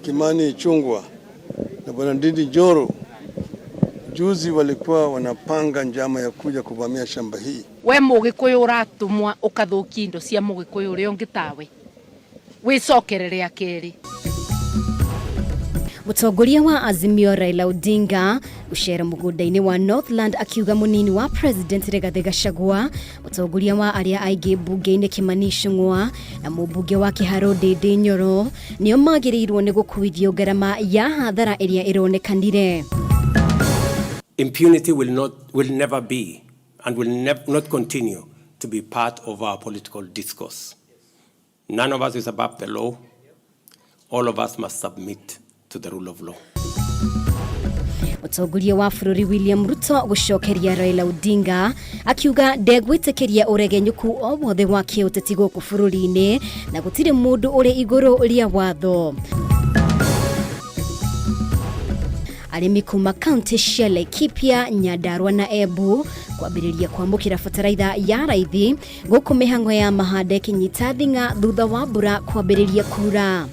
Kimani Chungwa na Bwana Ndindi Njoro juzi walikuwa wanapanga njama ya kuja kuvamia shamba hii. We Mugikuyu uratumwa ukathukia indo cia Mugikuyu uria ungi tawe wicokerere akeri. Mutongoria wa Azimio Raila Odinga ushera mugunda-ini wa Northland akiuga munini wa President Rigathi Gachagua, mutongoria wa aria aingi bunge-ini Kimani Chungwa na mubunge wa Kiharo Ndindi Njoro nio magirirwo ni gukuithio ngarama ya hathara iria ironekanire. Impunity will never be and will not continue to be part of our political discourse. None of us is above the law. All of us must submit to the rule of law. Mutongoria wa bururi William Ruto gucokeria Raila Odinga akiuga ndegwitikiria uregenyuku o wothe wa kiuteti guku bururi-ini na gutire mundu uri iguru ria watho. Arimi kuma county cia Laikipia, Nyandarua na Embu kwambiriria kwamukira fataraitha ya raithi guku mihango ya mahande kinyita thinga thutha wa mbura kwambiriria kura.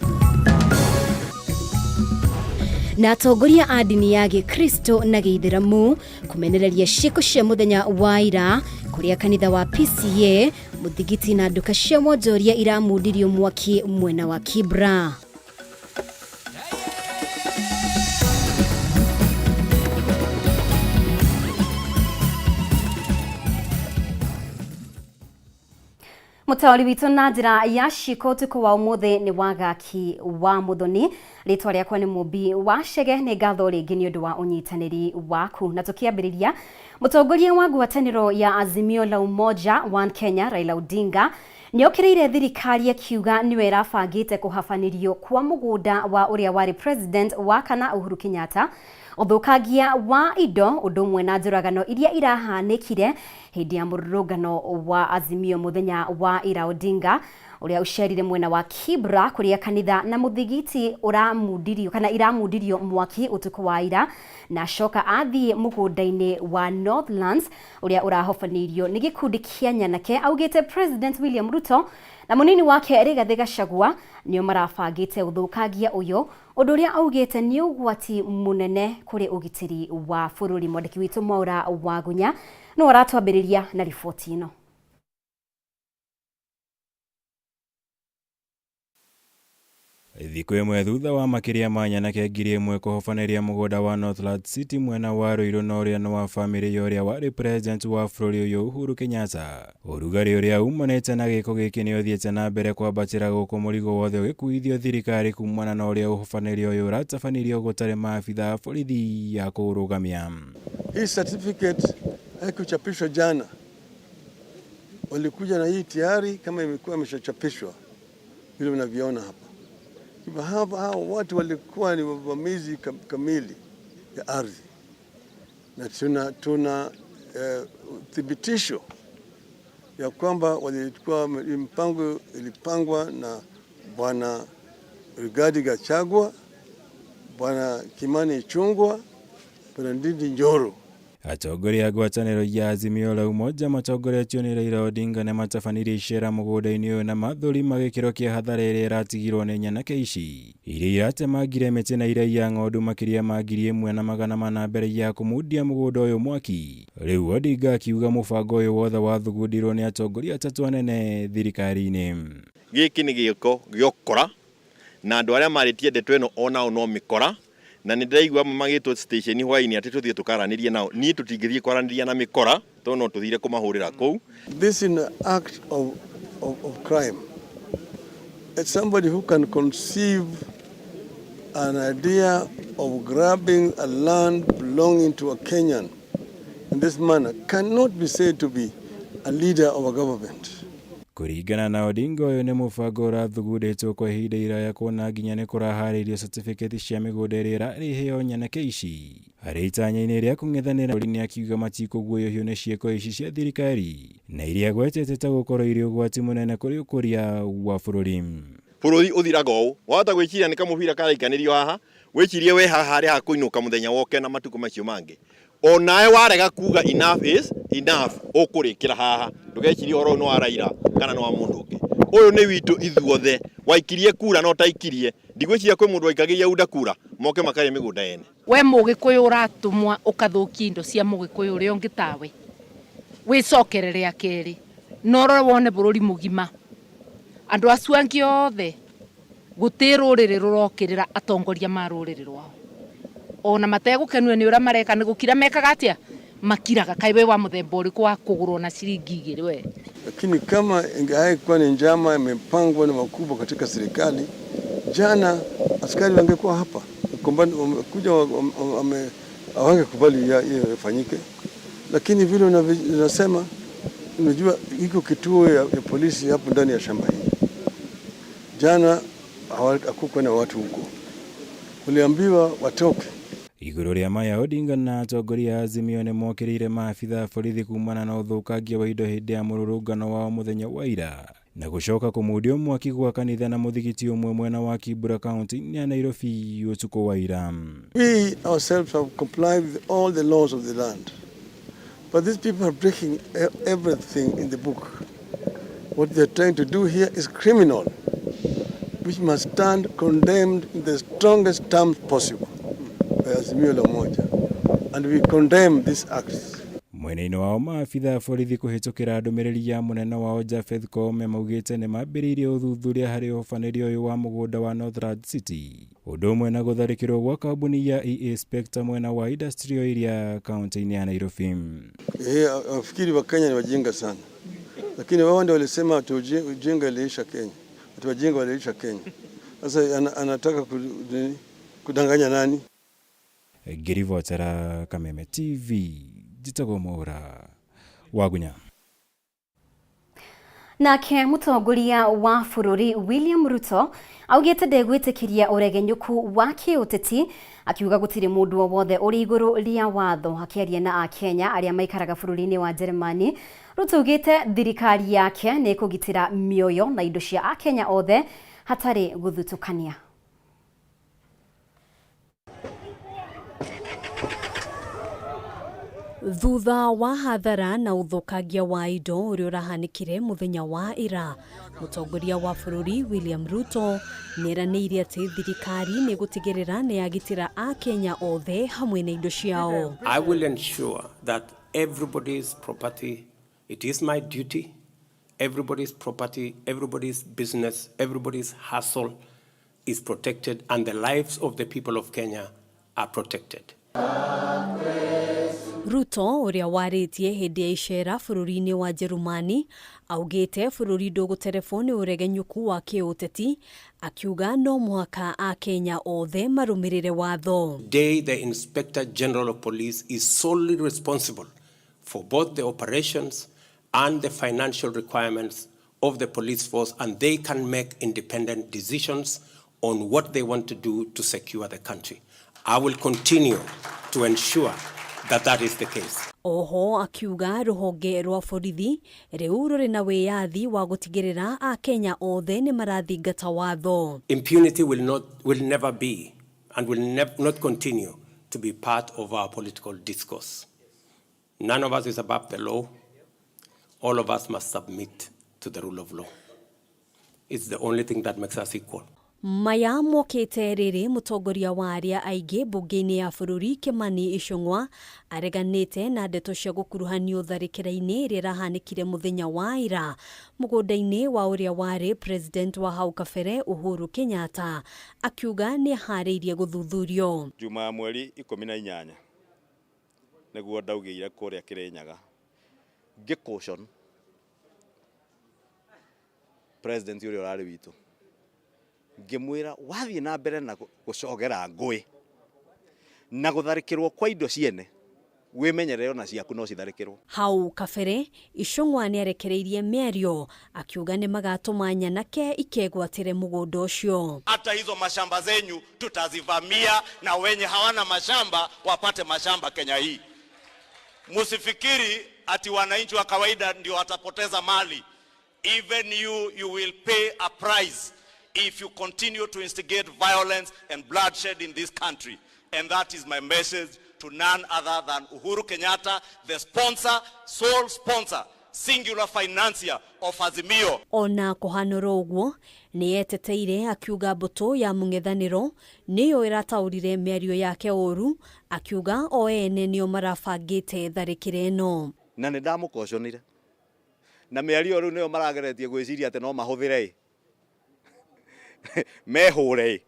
Na atongoria a dini ya Gikristo na Gĩithĩramu kumenereria ciĩko cia muthenya wa ira kuria kanitha wa PCA muthigiti na nduka cia wonjoria iramundirio mwaki mwena wa Kibra. Mutawali witu na njira ya ciko tuko wa umuthe ni wagaki wa muthoni ritwa riakwa ni mubi wa Chege ni ngatho ringi ni undu wa unyitaniri waku na tukiambiriria mutongoria wa ngwataniro ya Azimio la Umoja One Kenya Raila Odinga niokireire thirikari akiuga niwe irabangite kuhabanirio kwa mugunda wa uria wari president wa kana Uhuru Kenyatta uthukagia wa indo undu mwe na njuragano iria irahanikire hindi ya mururungano wa Azimio muthenya wa ira. Odinga uria ucerire mwena wa Kibra kuria kanitha na muthigiti uramundirio kana iramundirio mwaki utuku wa ira na shoka athie mugunda-ini wa Northlands uria urahofanirio ni gikundi kia nyanake. Augite President William Ruto na munini wake Rigathi Gachagua nio marabangite uthukagia uyo undu uria augite ni ugwati munene kuri ugitiri wa bururi. Mwandiki witu Maura wa Gunya no aratwambiriria na riboti ino. Thikũ ĩmwe thutha wa makiria ma nyanake ngiri ĩmwe kũhobaniria mugunda wa Northland City mwena wa Ruiru na ũrĩa wa family ya ũrĩa wari president wa bũrũri ũyũ Uhuru Kenyatta. Ũrugarĩ ũrĩa umanĩte na gĩko gĩkĩ nĩ ũthiĩte na mbere kwambatĩra gũkũ mũrigo wothe ũgĩkuithio thirikari kumana na ũrĩa ũhobanirio ũyũ ũratabanirio gũtarĩ maabitha borithi ya kũrũgamia. Hii certificate haikuchapishwa jana. Walikuja na hii tayari kama imekuwa imeshachapishwa vile mnaviona hapa. Hao watu walikuwa ni wavamizi kamili ya ardhi na tuna thibitisho ya kwamba walikuwa ilipangwa na Bwana Rigathi Gachagua, Bwana Kimani Chungwa, Bwana Ndindi Njoro. Atongoria ngwatanĩro ya Azimio la Umoja matongoretio nĩ Raila Odinga na matabanirie icera mũgũnda-inĩ ũyũ na mathũrima gĩkĩro kĩa hathara ĩrĩa ĩratigirwo nĩ nyanake ici iria iratemangire mĩtĩ na iraia ng'ondu makĩria ma 1,400 mbere ya kũmundia mũgũnda ũyũ mwaki. Rĩu Odinga akiuga mũbango ũyũ wothe wathugundirwo nĩ atongoria atatũ anene thirikari-inĩ. Gĩkĩ nĩ gĩko gĩokora na andũ arĩa marĩtie ndeto ĩno onao no mĩkora na nĩndĩraigua magĩtwo station hwaini ati tuthie tukaranirie nao ni tutingithie kwaraniria na mikora to no tuthire kumahurira kou. This is an act of crime. It's somebody who can conceive an idea of grabbing a land belonging to a Kenyan in this manner cannot be said to be a leader of a government. Kuringana na Odinga ũyũ nĩ mũbango ũrathugundĩtwo kwa ihinda iraya kuona nginya nĩ kũraharĩrio certificate cia mĩgũnda ĩrĩa ĩrarĩheo nyanake ici. Harĩ itanya-inĩ rĩa kũng'ethanĩra bũrũri-inĩ akiuga matikũguoyohio nĩ ciĩko ici cia thirikari na iria gwetete ta gũkorwo irĩ ũgwati mũnene kũrĩ ũkũria wa bũrũri. Bũrũri ũthiraga ũũ wahota gwĩciria nĩ kamũbira karaikanĩrio haha wĩcirie we haha harĩ hakũinũka mũthenya woke na matukũ macio mangĩ. Onae warega kuga enough is enough ũkũrĩkĩra haha ndũgecirie oro no wa Raila kana no wa mũndũ ũngĩ. Ũyũ nĩ witũ ithuothe waikirie kura no taikirie ndigwiciria kwi mundu aikagiria unda kura moke makare migunda yene. We mugikuyu uratumwa ukathukia indo cia mugikuyu uria ungi tawe wicokerere akeri noro wone bururi mugima andu acio angi othe guti ruriri rurokirira atongoria ma ruriri rwao ona mategukenwe ni uria mareka ni gukira mekaga atia makiraga kaiwe wa muthemba uriku wa kugurwo na ciringi 2 we. Lakini kama ingekuwa ni njama imepangwa na wakubwa katika serikali, jana askari wangekuwa hapa kuja hawangekubali hiyo ifanyike. Lakini vile unasema, unajua iko kituo ya polisi hapo ndani ya shamba hii. Jana hakukuwa na watu huko, waliambiwa watoke. Iguru ria Maya Odinga na atongoria Azimio ni mokirire maabitha borithi kumana na uthukangia wa indo hindi ya mururungano wa muthenya wa ira na gucoka kumudia mwaki gwa kanitha na muthigiti umwe mwena wa Kibura County ya Nairobi utuko wa ira. We ourselves have complied with all the laws of the land, but these people are breaking everything in the book. What they are trying to do here is criminal, which must stand condemned in the strongest terms possible. And we condemn these acts. Mwena-ini wao maabitha borithi kuhitukira ndumiriri ya munene wao Japheth Kameme maugite ni mambiriirie uthuthuria hari ufaniri uyu wa mugunda wa Northland City undu umwe na gutharikirwo gwa kambuni ya EA Spectre mwena wa industrial area kaunti-ini ya Nairobi. Wafikiri wa Kenya ni wajinga sana, lakini wao ndio walisema ati ujinga iliisha Kenya, ati wajinga waliisha Kenya. Sasa anataka kudanganya nani? Girivotera Kameme TV jitago Mohoro Wagunya. Nake mutongoria wa bururi William Ruto augite ndegwitikiria uregenyuku wa kiuteti akiuga gutiri mundu wothe uri iguru ria watho akiaria na Akenya aria maikaraga bururi-ini wa Germany. Ruto ugite thirikari yake ni kugitira mioyo na indo cia Akenya othe hatari guthutukania. Thutha wa hathara na uthukagia wa indo uria urahanikire muthenya wa ira, mutongoria wa bururi William Ruto neraniire ati thirikari ni gutigirira ni agitira Akenya othe hamwe na indo ciao. I will ensure that everybody's property, it is my duty, everybody's property, everybody's business, everybody's hustle is protected and the lives of the people of Kenya are protected. Ruto uria waritie hindi ya icera bururi-ini wa Jerumani augite bururi nduguterefoni uregenyuku wa kiuteti akiuga no muhaka Akenya othe marumirire watho. Today the Inspector General of Police is solely responsible for both the operations and the financial requirements of the police force, and they can make independent decisions on what they want to do to secure the country. I will continue to ensure that is the case. Oho akiuga ruhonge rwa borithi riu ruri na wiyathi wa gutigirira Akenya othe ni marathingata watho. Impunity will never be and will not continue to be part of our political discourse. None of us is above the law. All of us must submit to the rule of law. It's the only thing that makes us equal. Maya mokete riri mutongoria wa aria aige bunge-ini ya bururi Kimani Ichung'wa areganite na ndeto cia gukuruhanio tharikira-ini rirahanikire muthenya wa ira mugunda-ini wa uria wari president wa hau kabere Uhuru Kenyatta akiuga ni hariirie guthuthurio. Juma mweri 18 niguo ndaugire kuria Kirinyaga ngikution president uria urari witu ngimwira wathie na mbere na gucogera ngui na gutharikirwo kwa indo ciene wimenyerere ona ciaku no citharikirwo. Hau kabere Ichung'wa ni arekereirie miario akiuga ni magatuma nyanake ikegwatire mugunda ucio. Hata hizo mashamba zenyu tutazivamia na wenye hawana mashamba wapate mashamba Kenya hii. Musifikiri ati wananchi wa kawaida ndio watapoteza mali. Even you will pay a price if you continue to instigate violence and bloodshed in this country. And that is my message to none other than Uhuru Kenyatta, the sponsor, sole sponsor singular financier of Azimio. Ona kuhanura uguo ni eteteire akiuga mbuto ya mung'ethaniro niyo irataurire mĩario yake ũru, akiuga o ene nio marabangite tharĩkĩra ĩno. Na nĩ ndamukoconire na mĩario rĩu nĩyo marageretie gwĩciria atĩ no mahũthĩre mehũre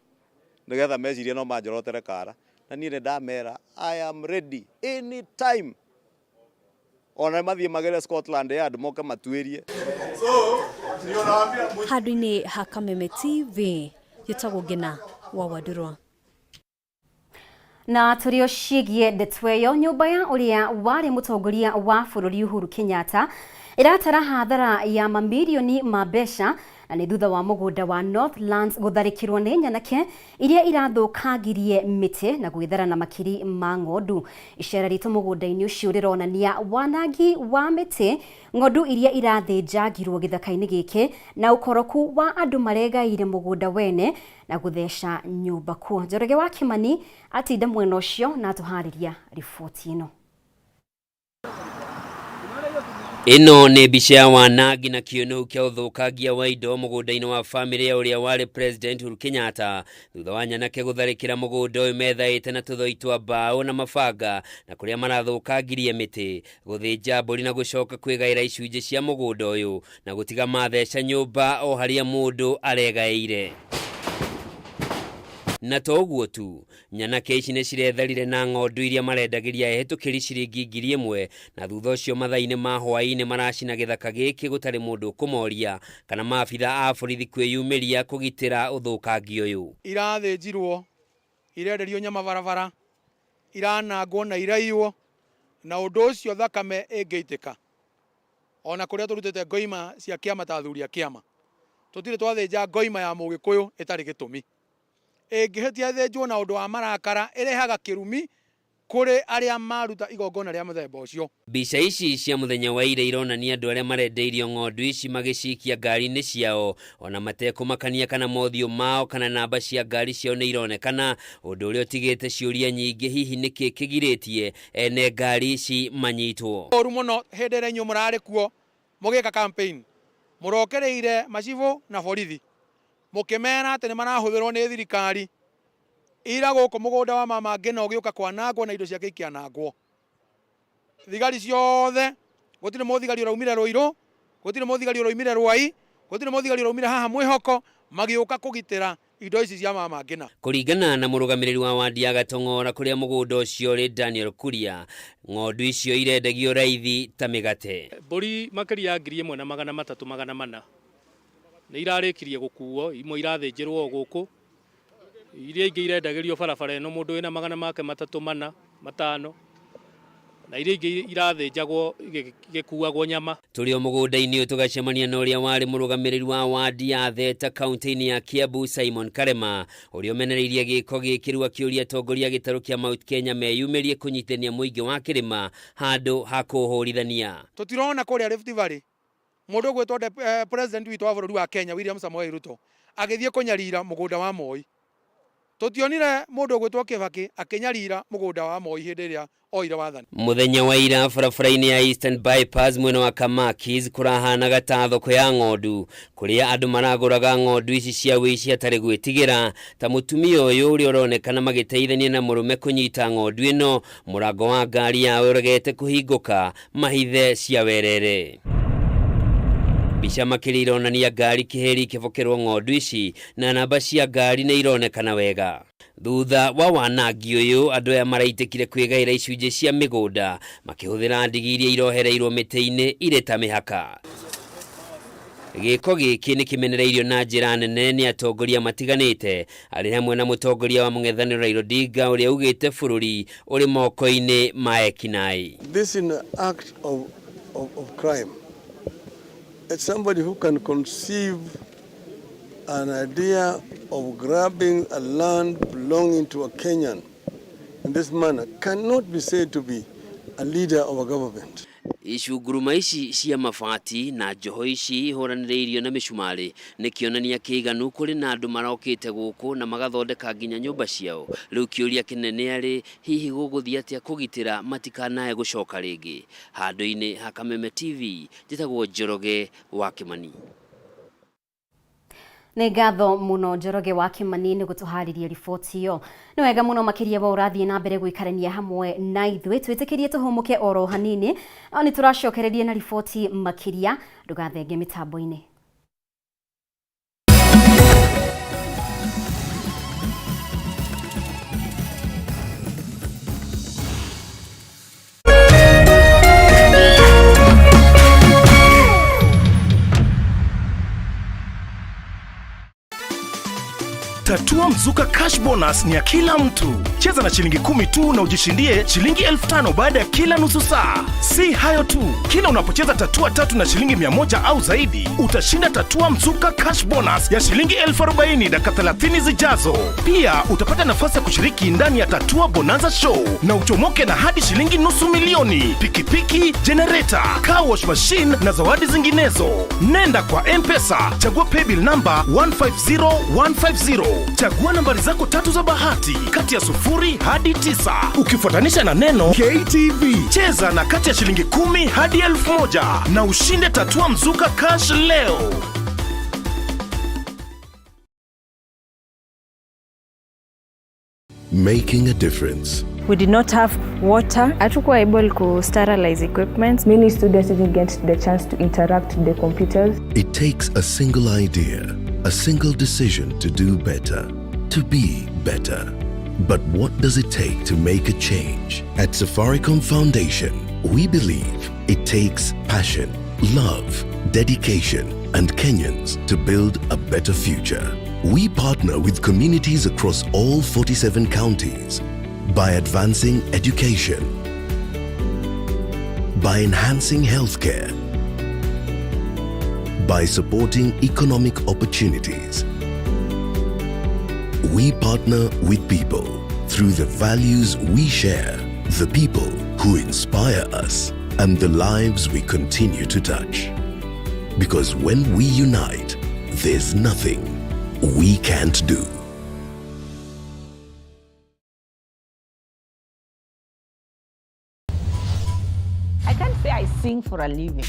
nĩgetha mecirie no manjorotere kara, na niĩ nĩ ndamera I am ready anytime. Ona mathiĩ magere Scotland Yard moke matuĩrie. Handũ-inĩ ha Kameme TV gĩtagwo Ngina wa Wadurwa. Na turio ciĩgiĩ ndeto ĩyo, nyũmba ya ũrĩa warĩ mũtongoria wa bũrũri Uhuru Kenyatta iratara hathara ya mamirioni ma mbeca na nĩ thutha wa mũgũnda wa Northlands gũtharĩkĩrwo nĩ nyanake iria irathũkangirie mĩtĩ na gwĩthara na makiri ma ng'ondu. Icera ritũ mũgũnda-inĩ ũcio rĩronania wanangi wa mĩtĩ, ng'ondu iria irathĩnjangirwo gĩthaka-inĩ gĩkĩ na ũkoroku wa andũ maregaire mũgũnda wene na gũtheca nyũmba kuo. Njoroge wa Kimani atinda mwena ũcio na tũharĩria riboti ĩno. Ino nĩ mbica ya wanangi na kĩonereria kĩa ũthũkangia wa indo mũgũnda-inĩ wa famĩlĩ ya ũrĩa warĩ President Uhuru Kenyatta thutha wa nyanake gũtharĩkĩra mũgũnda ũyũ methaĩte na tũthoi twa mbaũ na mabanga na kũrĩa marathũkangirie mĩtĩ, gũthĩnja mbũri na gũcoka kwĩgaĩra icunjĩ cia mũgũnda ũyũ na gũtiga matheca nyũmba o harĩa mũndũ aregaĩire. Na to ũguo tu, nyanake ici nĩ ciretharire na ng'ondu iria marendagĩria ehetũkĩri ciringi 1,000 na thutha ũcio mathaa-inĩ ma hwaĩ-inĩ maracina gĩthaka gĩkĩ gũtarĩ mũndũ ũkũmoria kana maabitha a borithi kwĩyumĩria kũgitĩra ũthũkangia ũyũ. Irathĩnjirwo, irenderio nyama barabara, iranangwo na iraiywo, na ũndũ ũcio thakame ĩngĩitĩka. Ona kũrĩa tũrutĩte ngoima cia kĩama ta athuri a kĩama, tũtirĩ twathĩnja ngoima ya mũgĩkũyũ ĩtarĩ gĩtũmi. Ĩngĩhĩtia thĩnjwo na ũndũ wa marakara ĩrehaga kĩrumi kũrĩ arĩa maruta igongona rĩa mũthemba ũcio. Mbica ici cia mũthenya wa ira ironania andũ arĩa marendeirio ng'ondu ici magĩcikia ngari-inĩ ciao ona matekũmakania kana mothiũ mao kana namba cia ngari ciao nĩ ironekana, ũndũ ũrĩa ũtigĩte ciũria nyingĩ, hihi nĩkĩ kĩgirĩtie ene ngari ici manyitwo. Ũru mũno hĩndĩ ĩrĩa inyuĩ mũrarĩ kuo mũgĩka campaign mũrokereire macibũ na borithi mũkĩmera atĩ nĩ marahũthĩrwo nĩ thirikari ira gũkũ mũgũnda wa mama Ngina ũgĩũka kwanangwo na indo ciake ikianangwo. Thigari ciothe, gũtirĩ mũthigari ũraumire Rũirũ, gũtirĩ mũthigari ũraumire Rwai, gũtirĩ mũthigari ũraumire haha Mwĩhoko, magĩũka kũgitĩra indo ici cia mama Ngina. Kũringana na mũrũgamĩrĩri wa wadi ya Gatong'ora kũrĩa mũgũnda ũcio rĩ Daniel Kuria, ng'ondu icio irendagio raithi ta mĩgate. Mbũri makĩria ya 1,300 nĩ irarĩkirie gũkuo, imwe irathĩnjĩrwo gũkũ, iria ingĩ irendagĩrio barabara ĩno mũndũ wĩna 300, 5 na iria ingĩ irathĩnjagwo igĩkuagwo nyama. Tũrĩ o mũgũnda-inĩ ũyũ tũgacemania na ũrĩa warĩ mũrũgamĩrĩri wa wadi ya Theta kaunti-inĩ ya Kiambu Simon Karema, ũrĩa ũmenereirie gĩko gĩkĩ akĩũria atongoria gĩtarũ kĩa Mount Kenya meyumĩrie kũnyitania mũingĩ wa kĩrĩma handũ ha kũhũrithania. Tũtirona kũrĩa Rift Valley mũndũ gwĩtwo president witũ wa bũrũri wa Kenya William Samoei Ruto agĩthiĩ kũnyarira mũgũnda wa Moi. Tũtionire mũndũ gwĩtwo Kibaki akĩnyarira mũgũnda wa Moi hĩndĩ ĩrĩa oire wathani. Mũthenya wa ira barabara-inĩ ya Eastern Bypass mwena wa Kamakis kũrahanaga ta thoko ya ng'ondu, kũrĩa andũ maragũraga ng'ondu ici cia wĩici hatarĩ gwĩtigĩra, ta mũtumia ũyũ ũrĩa ũronekana magĩteithania na mũrũme kũnyita ng'ondu ĩno, mũrango wa ngari yawe ũregete kũhingũka, mahithe cia werere. Mbica makĩria ironania ngari kĩheri kĩbokerwo ng'ondu ici na namba cia ngari nĩ ironekana wega. Thutha wa wanangi ũyũ, andũ aya maraitĩkire kwĩgaĩra icunjĩ cia mĩgũnda makĩhũthĩra ndigi iria irohereirwo mĩtĩ-inĩ irĩ ta mĩhaka. Gĩko gĩkĩ nĩ kĩmenereirio na njĩra nene nĩ atongoria matiganĩte, arĩ hamwe na mũtongoria wa mũng'ethanĩro Raila Odinga ũrĩa ugĩte bũrũri ũrĩ moko-inĩ ma ekinaĩ. This is an act of crime. It's somebody who can conceive an idea of grabbing a land belonging to a Kenyan in this manner cannot be said to be a leader of a government. icunguruma ici cia mabati na njoho ici ihuranĩrĩirio na mĩcumarĩ nĩ kĩonania kĩiganu kũrĩ na andũ marokĩte gũkũ na magathondeka nginya nyũmba ciao. Rĩu kĩũria kĩnene arĩ hihi gũgũthiĩ atĩa kũgitĩra matikanae gũcoka rĩngĩ. Handũ-inĩ ha Kameme TV, njĩtagwo Njoroge wa Kĩmani. Nĩ ngatho muno Njoroge wa Kĩmani nĩ gũtũharĩria riboti iyo. Nĩ wega muno makĩria wa ũrathiĩ na mbere gũikarania hamwe na ithuĩ. Twĩtĩkĩrie tũhũmũke oro hanini, nĩ tũracokereria na riboti makĩria. Ndũgathenge mĩtambo-inĩ. Tatua Mzuka Cash Bonus ni ya kila mtu. Cheza na shilingi 10 tu na ujishindie shilingi 5,000 baada ya kila nusu saa. Si hayo tu, kila unapocheza tatua 3 na shilingi 100 au zaidi, utashinda Tatua Mzuka Cash Bonus ya shilingi 40,000 dakika 30 zijazo. Pia utapata nafasi ya kushiriki ndani ya Tatua Bonanza Show na uchomoke na hadi shilingi $200,000, pikipiki, generator, car wash machine na zawadi zinginezo. Nenda kwa M-Pesa, chagua paybill number 150150. Chagua nambari zako 3 za bahati kati ya 0 hadi 9 ukifuatanisha na neno KTV. Cheza na kati ya shilingi 10 hadi 1,000 na ushinde Tatua Mzuka Cash leo. Making a difference. We did not have water. Hatukuwa able to sterilize equipment. Many students didn't get the chance to interact with the computers. It takes a single idea, a single decision to do better, to be better. But what does it take to make a change? At Safaricom Foundation, we believe it takes passion, love, dedication, and Kenyans to build a better future. We partner with communities across all 47 counties by advancing education, by enhancing healthcare, by supporting economic opportunities. We partner with people through the values we share, the people who inspire us, and the lives we continue to touch. Because when we unite, there's nothing we can't do. I can't say I sing for a living.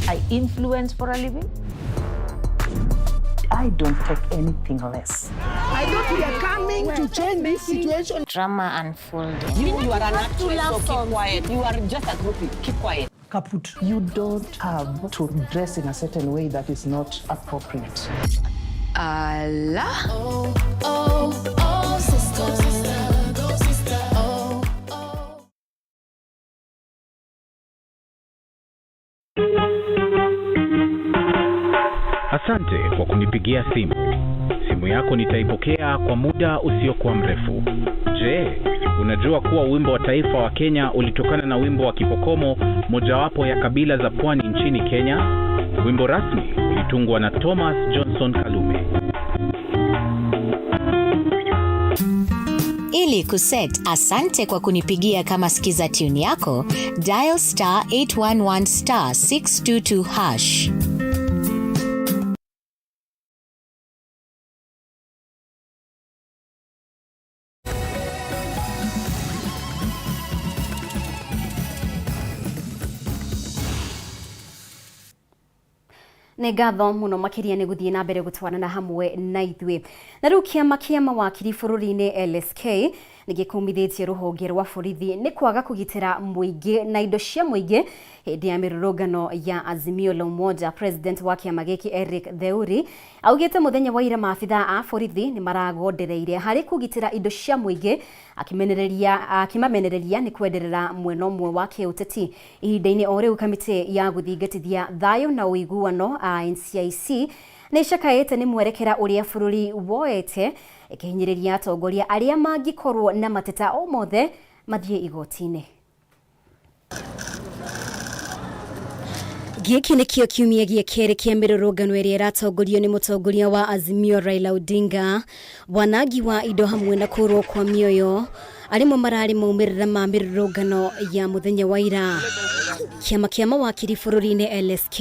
I influence for a living. I don't take anything less. I thought we are coming to change this situation. Drama unfolding. You are an actress, so keep quiet. You are just a groupie. Keep quiet. Kaput. You don't have to dress in a certain way that is not appropriate. Allah. Oh, oh, oh, sister. Go, sister. Oh, oh. Asante kwa kunipigia simu. Simu yako nitaipokea kwa muda usiokuwa mrefu. Je, unajua kuwa wimbo wa taifa wa Kenya ulitokana na wimbo wa Kipokomo, mojawapo ya kabila za pwani nchini Kenya? Wimbo rasmi ulitungwa na Thomas Johnson Kalume. Ili kuset asante kwa kunipigia kama skiza tune yako, dial *811 *622#. Nĩ ngatho muno makĩria nĩ gũthiĩ na mbere gũtwarana hamwe na ithuĩ. Na rĩu kĩama kĩa mawakiri bũrũri-inĩ LSK nĩ gĩkũmithĩtie rũhonge rwa borithi nĩ kwaga kũgitĩra mũingĩ na indo cia mũingĩ hĩndĩ ya mĩrũrũngano ya Azimio la Umoja. President wa kĩama gĩkĩ Eric Theuri augĩte mũthenya wa ira maabitha a borithi nĩ maragondereire harĩ kũgitĩra indo cia mũingĩ, akimamenereria nĩ kwenderera mwena ũmwe wa kĩũteti. Ihinda-inĩ o rĩu kamĩtĩ ya gũthingatithia thayũ na ũiguano NCIC nĩ ĩcakaĩte nĩ mwerekera ũrĩa bũrũri woete ĩkĩhinyĩrĩria atongoria arĩa mangĩkorwo na mateta o mothe mathiĩ igoti-inĩ. Giki nikio kiumia gia kere kia mirurungano iria iratongorio ni mutongoria wa Azimio Raila Odinga. Wanagi wa indo hamwe na kurwo kwa mioyo arimo marari maumirira ma mirurungano ya muthenya wa ira. Kiama kia mawakiri bururi-ini LSK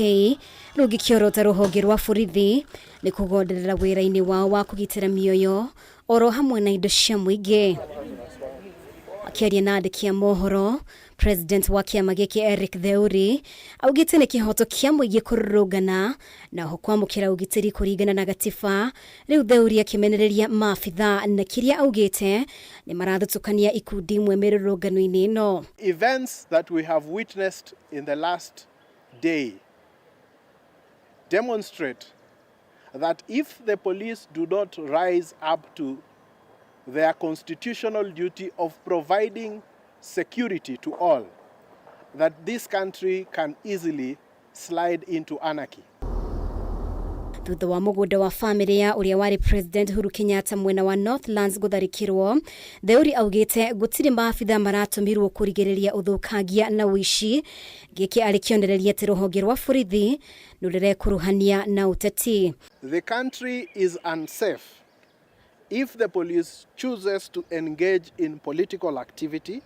rugikiorota ruhonge rwa borithi ni kugonderera wira-ini wao wa kugitira mioyo oro hamwe na indo cia muingi. Akiaria na andiki a Mohoro, President wa kiama giki Eric Theuri augite ni kihoto kia muingi kururungana na ho kwamukira ugitiri kuringana na gatiba. Riu Theuri akimenereria maabitha na kiria augite ni marathutukania ikundi imwe mirurungano-ini ino. Events that we have witnessed in the last day demonstrate that if the police do not rise up to their constitutional duty of providing security to all, that this country can easily slide into anarchy. Thutha wa mugunda wa family ya uria wari President Uhuru Kenyatta mwena wa Northlands gutharikirwo, Theuri augite gutiri maabitha maratumirwo kurigiriria uthukagia na wishi. Giki alikionereria ati ruhonge rwa borithi nurire kuruhania na uteti. The country is unsafe if the police chooses to engage in political activity,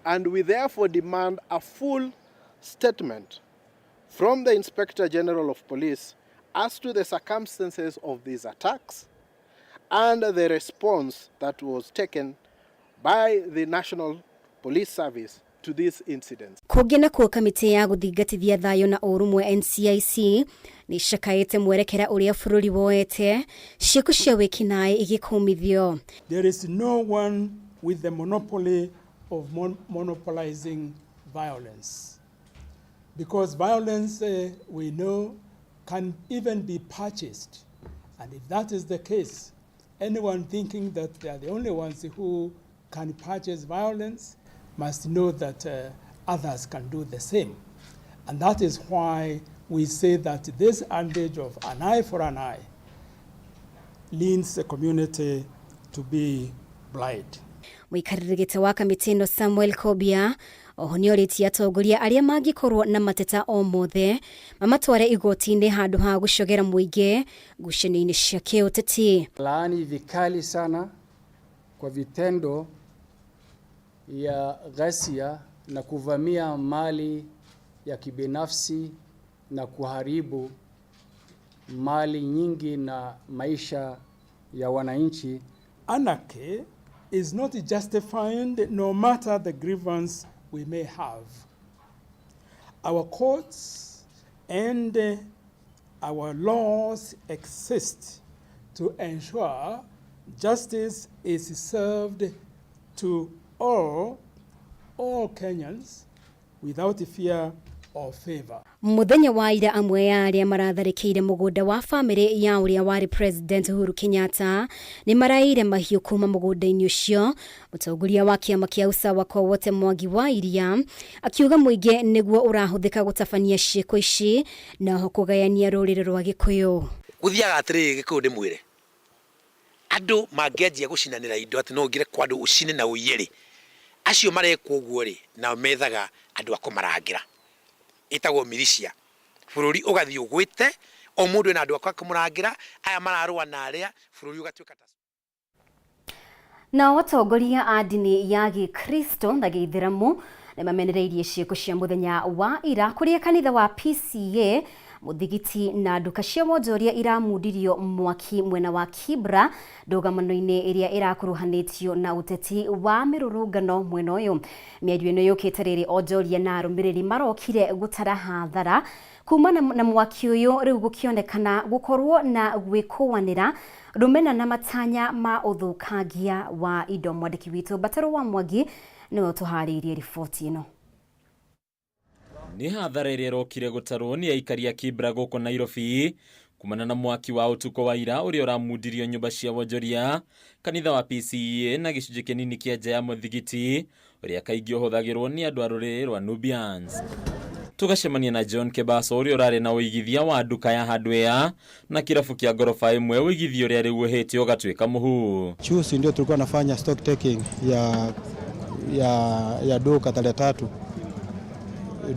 and we therefore demand a full statement from the Inspector General of Police as to the circumstances of these attacks and the response that was taken by the National Police Service to these incidents. Kugena kwa kamiti ya guthingatithia thayo na urumwe NCIC ni shakaite mwerekera uria bururi woete ciiko cia wikinae igikumithio. There is no one with the monopoly of monopolizing violence, because violence we know can even be purchased, and if that is the case, anyone thinking that they are the only ones who can purchase violence must know that others can do the same. And that is why we say that this adage of an eye for an eye leads the community to be blind. Muikaririgite wa kamiti no Samuel Kobia oho ni oritie atongoria aria mangikorwo na mateta o mothe mamatware igoti-ini handu ha gucogera muingi ngucanio-ini cia kiuteti. Laani vikali sana kwa vitendo ya ghasia na kuvamia mali ya kibinafsi na kuharibu mali nyingi na maisha ya wananchi. Anarchy is not justified no matter the grievance we may have. Our courts and our laws exist to ensure justice is served to all Kenyans without fear or favor. Muthenya wa ira amwe ya aria maratharikire mugunda wa family ya uria wari President Uhuru Kenyatta ni maraire mahiu kuma mugunda-ini ucio. Mutongoria wa kiama kia usawa kwa wote Mwangi wa Iria akiuga muingi niguo urahuthika gutabania ciiko ici na ho kugayania rurire rwa Gikuyu. Guthiaga atiri Gikuyu ndi mwire andu mangianjia gucinanira indo ati no ngire kwa andu ucine na uyiri acio marekwo guo ri na methaga andu akumarangira itagwo milicia bururi ugathi ugwite o mundu na andu akumurangira aya mararua na aria bururi ugatwika ta. Na watongoria a dini ya Gikristo na Gĩithĩramu nĩ mamenereirie ciiko cia muthenya wa ira kuria kanitha wa PCA muthigiti na nduka cia wonjoria iramundirio mwaki mwena wa Kibra ndugamano-ini iria irakuruhanitio na uteti wa mirurungano mwena uyu. Mĩario ĩno yũkĩte rĩrĩ onjoria na arũmĩrĩri marokire gũtara hathara kumana na mwaki uyu rĩu gũkĩonekana gũkorwo na gwĩkũanĩra rumena na matanya ma uthukangia wa indo. Mwandĩki witũ Bataro wa Mwangi nĩwe ũtũharĩirie riboti ĩno. Ni hathara iria rokire gutarwo ni aikari a Kibra gũkũ Nairobi kumana na mwaki wa utuko wa ira uria uramundirio nyumba cia wonjoria kanitha wa PCA na gĩcunjĩ kĩnini kĩa nja ya muthigiti uria kaingĩ ũhũthagĩrwo ni andũ a rũrĩrĩ rwa Nubians. Tugacemania na John Kebaso uria urari na uigithia wa nduka ya hardware na kirabu kia gorofa imwe uigithio uria riu uhete ugatwika muhu. Chusi ndio tulikuwa nafanya stock taking ya duka tarehe 3.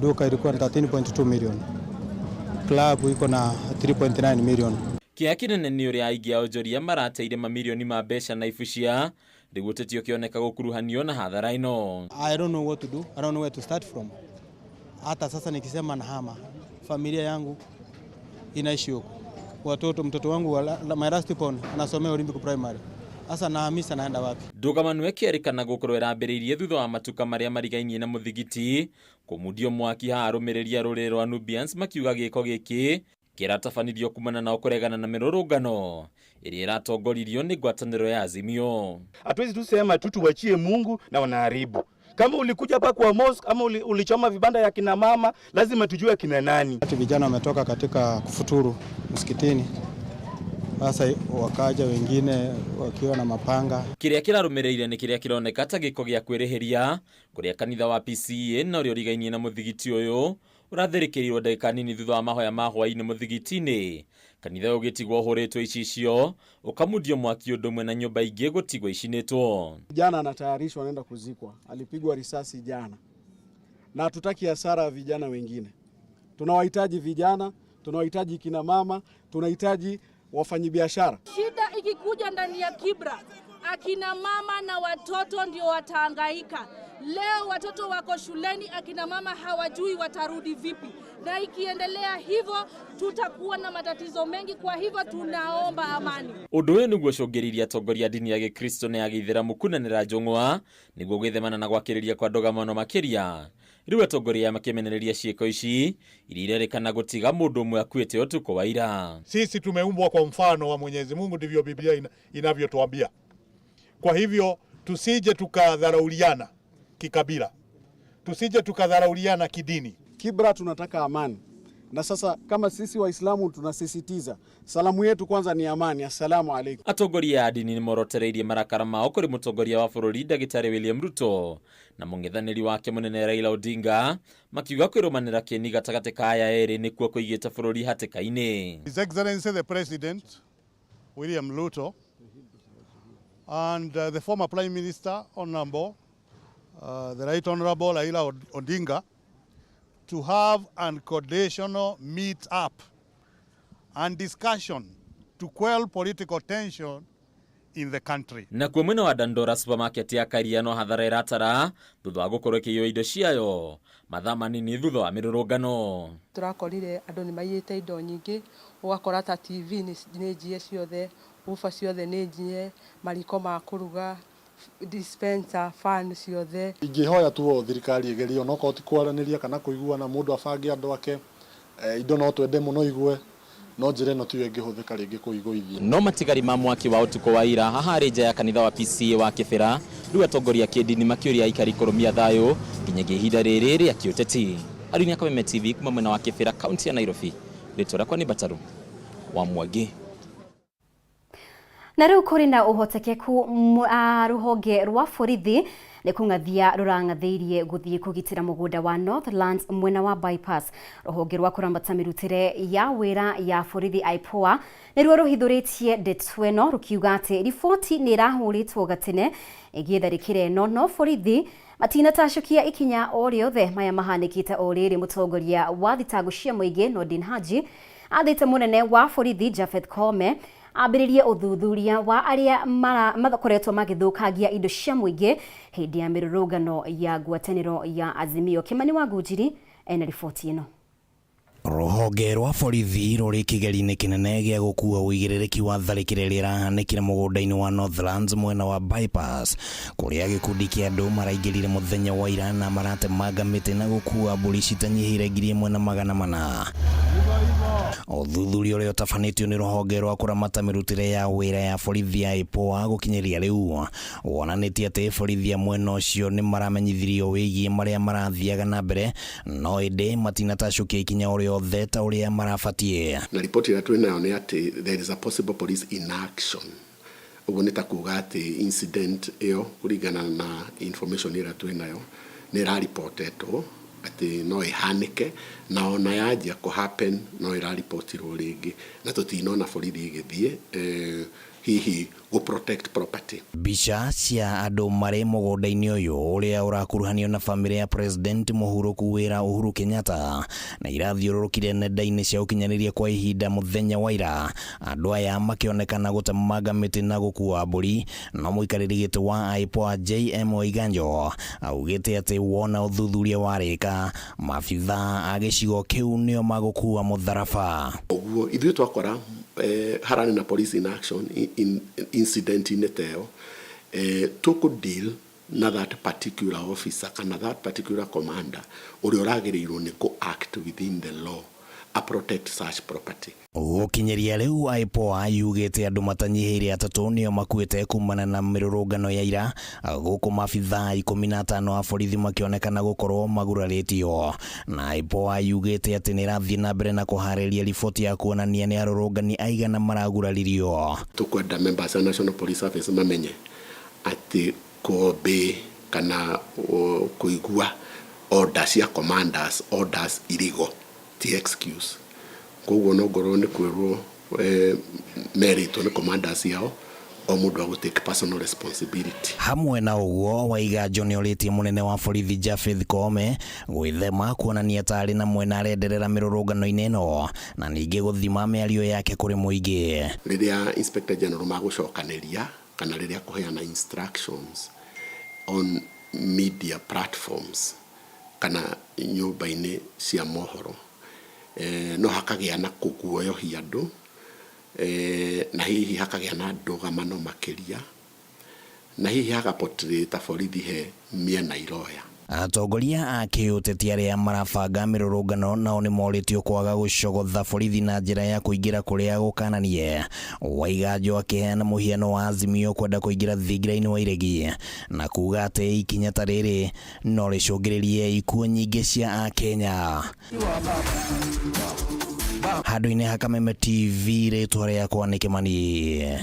Duka ilikuwa 13.2 million. club iko na 3.9 million. Kia kinene ni uria aingi aonjoria marateire mamilioni ma mbeca na ibucia rigutetio kioneka gukuruhanio na hadhara ino. I don't know what to do. I don't know where to start from. Hata sasa nikisema nahama, familia yangu inaishi huko. Mtoto wangu my last born anasomea Olympic Primary. Asa nahamisa naenda wapi? Ndugamanu ekierikana gukorwo erambiriirie thutha wa matuka maria marigainie na muthigiti kumudio mwaki harumireria ruriro rwa Nubians makiuga giko giki kiratabanithio kumana na kuregana na mirurungano iria iratongoririo ni ngwataniro ya Azimio. Hatuwezi tu sema tu tuachie Mungu na wanaharibu. Kama ulikuja hapa kwa mosque ama ulichoma vibanda ya kina mama, lazima tujue kina nani. Vijana wametoka katika kufuturu msikitini. Sasa wakaja wengine wakiwa na mapanga. Kiria kirarumireire ni kiria kironeka ta giko gia kwirihiria kuria kanitha wa PCA na uria urigainie na muthigiti uyu urathirikirirwo ndagika nini thutha wa mahoya ma hwaini muthigiti-ini. Kanitha ugitigwo huritwo icio ukamudio mwaki undumwe na nyumba ingi gutigwo icinitwo. Jana anatayarishwa anaenda kuzikwa. Alipigwa risasi jana. Na hatutaki hasara ya vijana wengine. Tunawahitaji vijana, tunawahitaji kina mama, tunahitaji wafanyabiashara. Shida ikikuja ndani ya Kibra, akina mama na watoto ndio watahangaika. Leo watoto wako shuleni, akina mama hawajui watarudi vipi. Na ikiendelea hivyo tutakuwa na matatizo mengi, kwa hivyo tunaomba amani. Undu uyu niguo cungiriria atongoria dini ya Gikristo na ya Githiramu kunanira njung'wa niguo gwithemana na gwakiriria kwa ndogamano makiria. Riu atongoria makimenereria ciiko ici iria irerikana gutiga mundu umwe akuite utuko wa ira. Sisi tumeumbwa kwa mfano wa Mwenyezi Mungu, ndivyo Biblia inavyotuambia. Kwa hivyo tusije tukadharauliana kikabila, tusije tukadharauliana kidini. Kibra tunataka amani. Na sasa kama sisi Waislamu tunasisitiza, salamu yetu kwanza ni amani. Assalamu alaykum. Atongoria ya dini ni morotereirie marakara mao kuri mutongoria wa bururi Dagitari William Ruto na mung'ethaniri wake munene Raila Odinga makiuga kwirumanira kieni gatagati ka aya eri nikuo kuigita bururi hatikaini. His Excellency the President William Ruto and the former Prime Minister Honorable the Right Honorable Raila Odinga to have an unconditional meet up and discussion to quell political tension in the country. Na kwa mwena wa Dandora supermarket ya Kariano hathara iratara thutha wa gukorwo kiyo indo ciayo mathaa manini thutha wa mirurungano. Turakorire andu ni mayite indo nyingi, ugakora ta TV ni njie ciothe, ufa ciothe ni njie, mariko ma kuruga, dispenser, fan ciothe. Ingihoya tu thirikari igerio no ko ti kwaraniria kana kuiguana mundu abange andu ake indo no twende muno igwe no njire no tu ingihuthika ringi kuiguithia. No matigari ma mwaki wa utuko wa ira haha reja ya kanitha wa PCA wa Kibera riu atongoria kidini makiuria aikari kurumia thayo nginyagia ihinda riri ria kiuteti. Arunia Kameme TV kuma mwena wa Kibera kaunti ya Nairobi. Ritora kwa ni Bataru wa Mwangi. Na riu kuri na uhotekeku ruhonge rwa borithi ni kung'athia rurang'athiirie guthii kugitira mugunda wa Northlands mwena wa bypass. Ruhonge rwa kurambata mirutire ya wira ya borithi IPOA niruo ruhithuritie ndeto ino rukiuga ati riboti ni irahuritwo gatene igitharikire no borithi matinatacukia ikinya o riothe maya mahanikite o riri. Mutongoria wa thitango cia muingi Nordin Haji athite munene wa borithi Japhet Kameme ambiririe uthuthuria wa aria makoretwo magithukangia indo cia muingi hindi ya mirurungano ya ngwataniro ya Azimio. Kimani wa Ngujiri ena riboti ino. Ruhonge rwa borithi ruri kigeri-ini kinene gia gukua uigiririki wa tharikire rirahanĩkire mũgũnda-inĩ wa Northlands mwena wa bypass kuria gikundi kia andu maraingĩrire muthenya wa ira na maratemanga mĩtĩ na gukua mbũri citanyihĩire 1,400. Uthuthuria uria utafanĩtio nĩ ruhonge rwa kuramata mirutire ya wira ya borithi ya IPOA gukinyeria riu wonanĩtie atĩ borithi ya mwena ũcio nĩ maramenyithirio wĩgiĩ maria marathiaga na mbere no ĩndĩ matinatacukia ikinya ũrĩa theta uria marafatie. Na ripoti ya twena ni ati there is a possible police inaction. Uboneta kuga ati incident iyo kurigana na information ira twenayo ni ra reporteto ati no ihanike na ona yaje ko happen no ira reportirwo ringi na tutinona borithi igithie hihi go protect property. Bica cia andu mari mugonda-ini uyu uria urakuruhanio na family ya President Mohoro kuwira Uhuru Kenyatta na irathiururukire nenda-ini cia ukinyaniria kwa ihinda muthenya wa ira. Andu aya makionekana gutemanga miti na gukua mburi, no muikariri giti wa IPOA JM Oiganjo augite ati wona uthuthuria warika mabitha agicigo kiu nio magukua mutharafa. Oguo ithuĩ twakora harani na police in action in incident in eteo to deal na that particular officer kana that particular commander uri uragiriirwo ni ko act within the law a protect such property. Ukinyeria riu IPOA yugite andu matanyihiire atatu nio makuite kumana na mirurungano ya ira, guku mabitha 15 a borithi makionekana gukorwo maguraritio. Na IPOA yugite ati nirathie na mbere na kuhariria riboti ya kuonania ni arurungani aigana maraguraririo. Tukwenda members of National Police Service mamenye ati kobe kana kuigua orders ya commanders, orders illegal the excuse. Koguo no ngorwo ni kwirwo meritwo ni commanders yao o mundu agutake personal responsibility. Hamwe na uguo Waiganjo ni oritie munene wa borithi Jafeth Kameme gwithema kuonania tari na mwena arenderera mirurungano-ini ino na ningi guthima miario yake kuri muingi. Riria Inspector General magucokaniria kana riria kuheana instructions on media platforms kana nyumba-ini cia mohoro, no hakagia na kuguoyohia andu, na hihi hakagia na ndugamano makiria, na hihi hagaportrayta borithi he miena iroya. Atongoria a kiuteti aria marabanga mirurungano nao ni moritio kwaga gucogotha borithi na njira ya kuingira kuria gukananie. Waiganjo akiheana muhiano wa Azimio kwenda kuingira thingira-ini wa iregi na kuga ati ikinya ta riri no ricungiririe ikuo nyingi cia Akenya. Handu-ini ha Kameme TV ritwa riakwa ni Kimani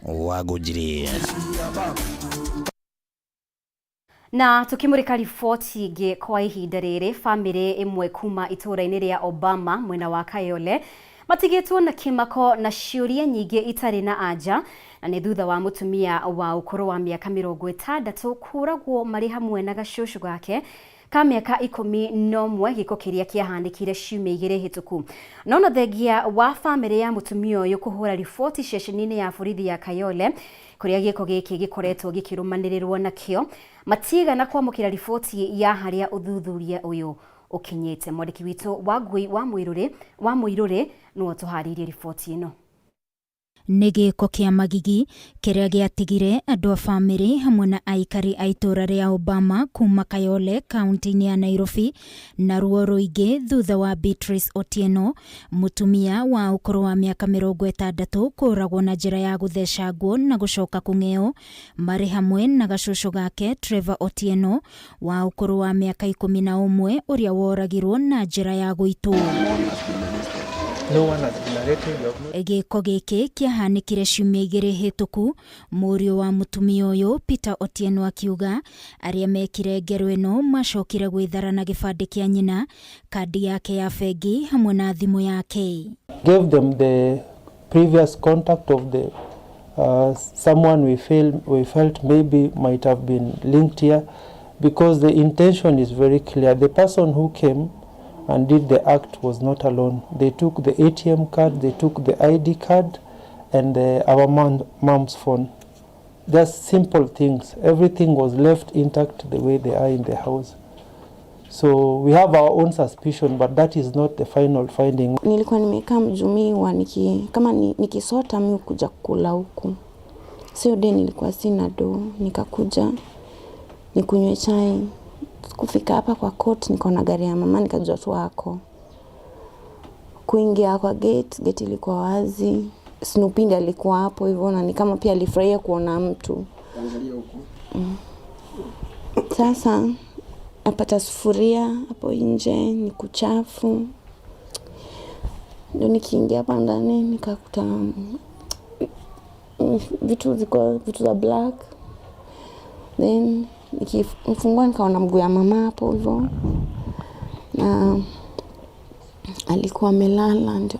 Wagujiri. Na tukimurika riboti ingi kwa ihinda riri, family imwe kuma itura-ini ria Obama mwena wa Kayole matigitwo na kimako na ciuria nyingi itari na anja, na ni thutha wa mutumia wa ukuru wa miaka 60 kuragwo mari hamwe na gacucu gake ka miaka 11 giko kiria kiahandikire ciumia 2 hituku. Nono thengia wa family ya mutumia uyu kuhura riboti ceceni-ini ya borithi ya Kayole kuria giko giki gikoretwo gikirumaniririrwo nakio matigana kwamukira riboti ya haria uthuthuria uyu ukinyite. Mwandiki witu Wangui wa Muirure no tuharirie riboti ino. Nĩ gĩko kĩa magigi kĩrĩa gĩatigire andũ a bamĩrĩ hamwe na aikari a itũra rĩa Obama kuma Kayole kaunti-inĩ ya Nairobi na ruo rũingĩ thutha wa Beatrice Otieno, mutumia wa ũkũrũ wa mĩaka 60 kũragwo na njĩra ya gũthecangwo na gũcoka kũng'eo marĩ hamwe na gacucu gake Trevor Otieno wa ũkũrũ wa mĩaka 11 ũrĩa woragirwo na njĩra ya gũitwo. Gĩko gĩkĩ kĩahanĩkire ciumia 2 hĩtũku. Mũriũ wa mutumia ũyũ Peter Otieno akiuga arĩa mekire ngero ĩno macokire gwĩthara na gĩbandĩ kĩa nyina, kandi yake ya bengi hamwe na thimũ yake. Gave them the previous contact of the someone we felt maybe might have been linked here, because the intention is very clear. The person who came and did the act was not alone. They took the ATM card, they took the ID card, and our mom's phone. Just simple things. Everything was left intact the way they are in the house. So we have our own suspicion, but that is not the final finding. Nilikuwa nimekaa mjumiwa kama nikisota mimi kuja kula huku. Sio de nilikuwa sina do, nikakuja nikunywe chai. Kufika hapa kwa court niko na gari ya mama, nikajua tu wako. Kuingia kwa gate ilikuwa wazi. Snoopy alikuwa hapo hivyo na ni kama pia alifurahia kuona mtu. Angalia huko. Sasa apata sufuria hapo nje, ni kuchafu. Ndio nikiingia hapa ndani nikakuta vitu za black. Then nikifungua nikaona mguu ya mama hapo hivyo na alikuwa amelala. Ndio